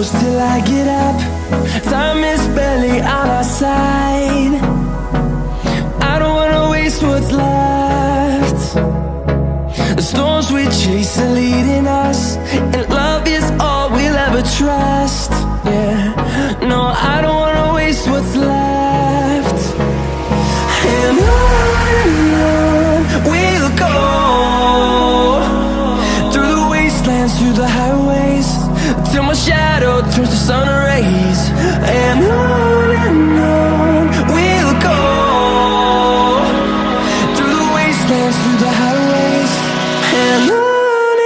close till I get up. Time is barely on our side. I don't wanna waste what's left. The storms we chase are leading us, and love is all we'll ever trust. Yeah, no, I don't wanna waste what's left. And on we'll go, through the wastelands, through the highways, till my shadow turns to sun rays. And on we'll go, through the wastelands, through the highways, and on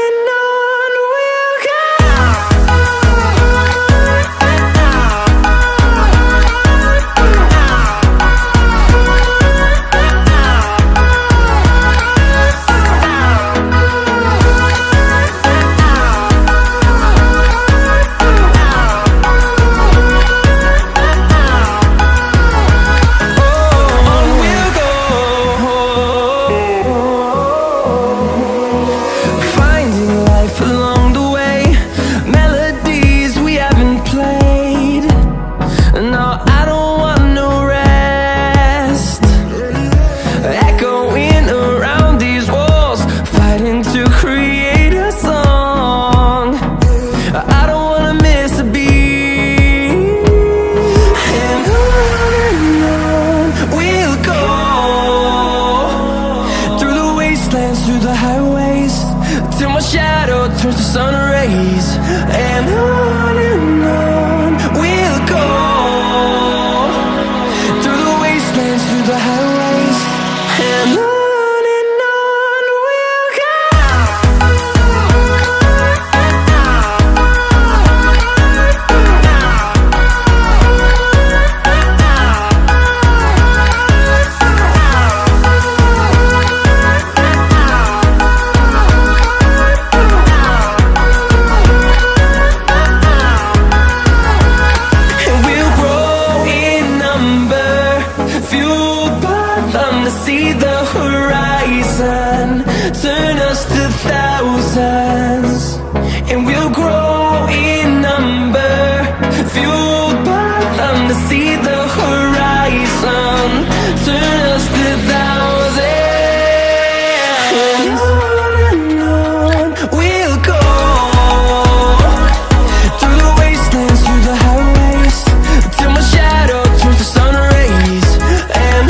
we'll go. Through the highways, till my shadow turns to sun rays. And on we'll go, through the wastelands, through the highways, and on. See the horizon turn us to thousands, and we'll grow in number, fueled by them. To see the horizon turn us to thousands, and on we'll go, through the wastelands, through the highways, till my shadow turns to sun rays. And